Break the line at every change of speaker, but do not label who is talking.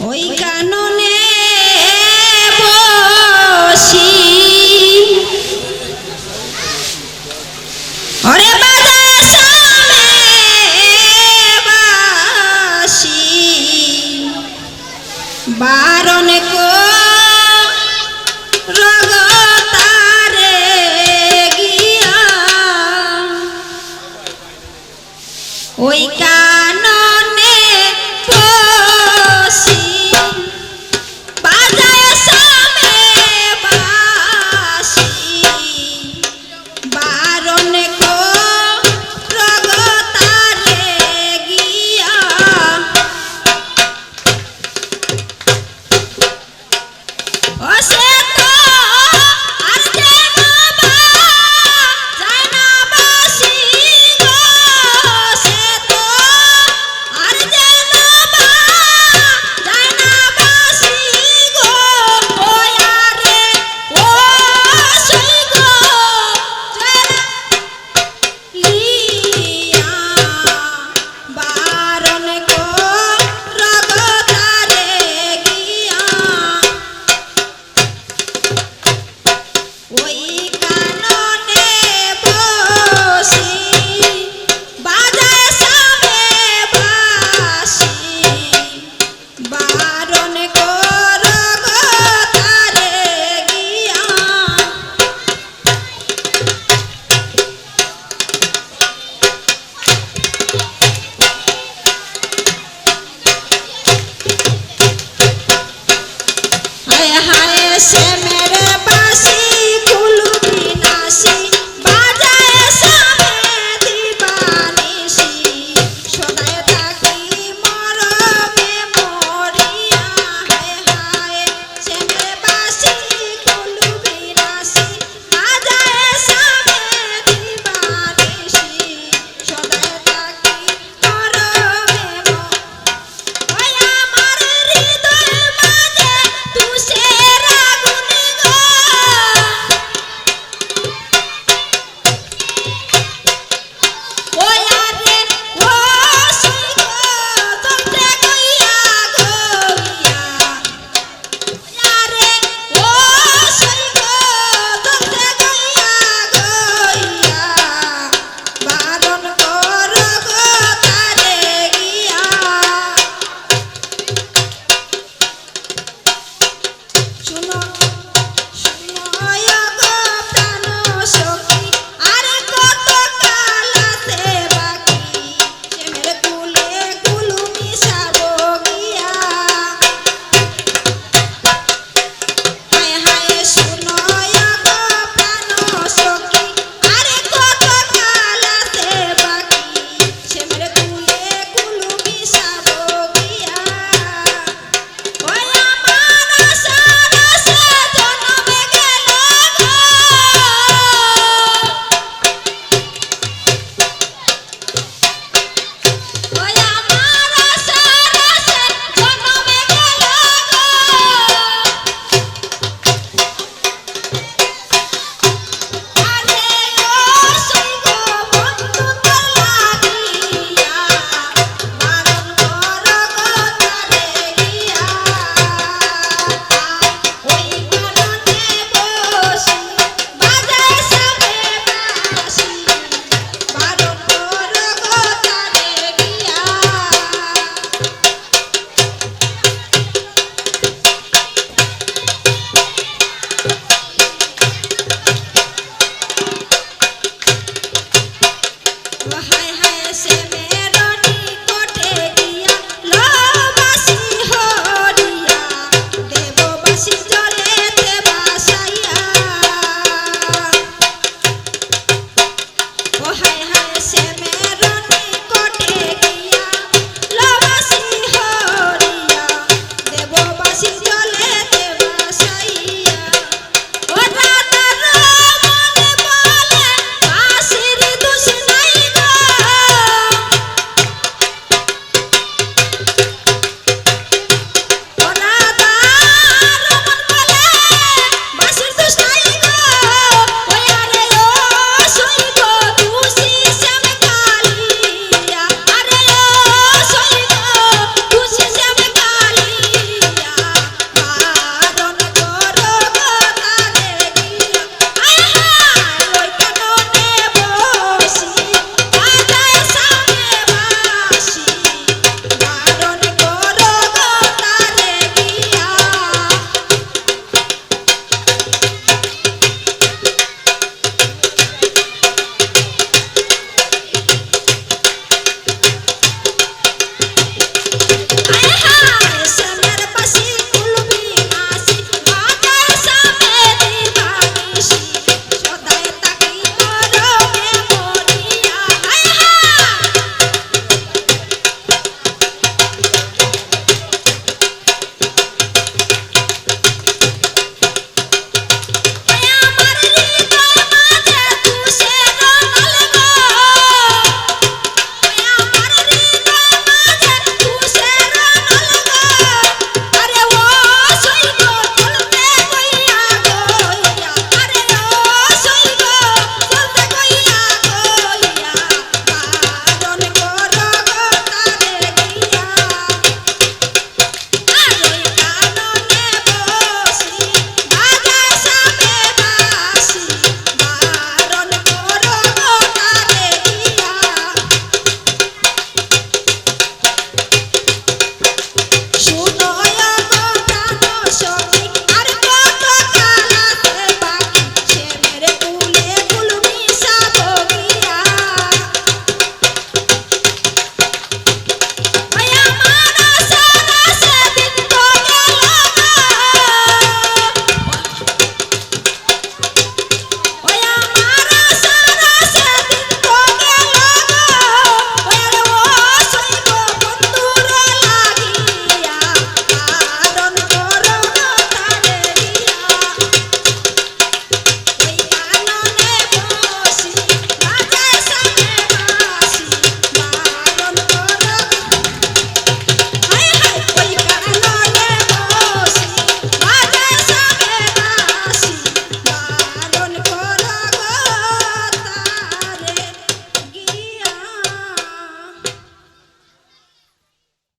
ওই কাননে বসি ওরে বাজায় সামে বাসি বারণ কো রগতারে গিয়া ওই কাননে বসি বাজায় সামে বাসি বারণ কো রগতারে গিয়া ও সে তো আর যেন যায় না বাসি গো সে তো আর যেন যায় না বাসি গো ও আরে ও সই গো লিয়া বারণ কো রগতারে গিয়া ওই কাননে বসি বাজায় সামে বাসি বারণ কো রগতারে গিয়া हाय हाय से मेरे बासी कुलुबी नासी बाजाए सामे दीवानिसी सदाय थाकी मरमे मरिया हाय हाय से मेरे बासी कुलुबी नासी बाजाए सामे दीवानिसी सदाय थाकी मरमे ওই আমার হৃদয় মাঝে তুষের আগুন গো ওই আরে ও সই গো তোমরা গইয়া গইয়া ওই আরে ও সই গো তোমরা গইয়া গইয়া বারণ কর গো তারে গিয়া শুনো শুনো গো প্রাণ সখী আরে কত কাল আছে বাকি প্রেমের কুলে কুলু মিশাবো গিয়া হায় হায় শুনো গো প্রাণ সখী আরে কত কাল আছে বাকি প্রেমের কুলে কুলু মিশাবো গিয়া ওই আমার আশার আশা জন্মে গেল গো ওই আমার আশার আশা জন্মে গেল গো আরে ও সই গো বন্ধু তোর লাগিয়া বারণ কর গো তারে গিয়া ওই কাননে বসি বাজায় সামে বাসি বারণ কর গো তারে গিয়া হায় হায় সে মেরো নিকটে গিয়া লবাসি হরিয়া দেববাসী জলেতে বাসাইয়া ও হায় হায় সে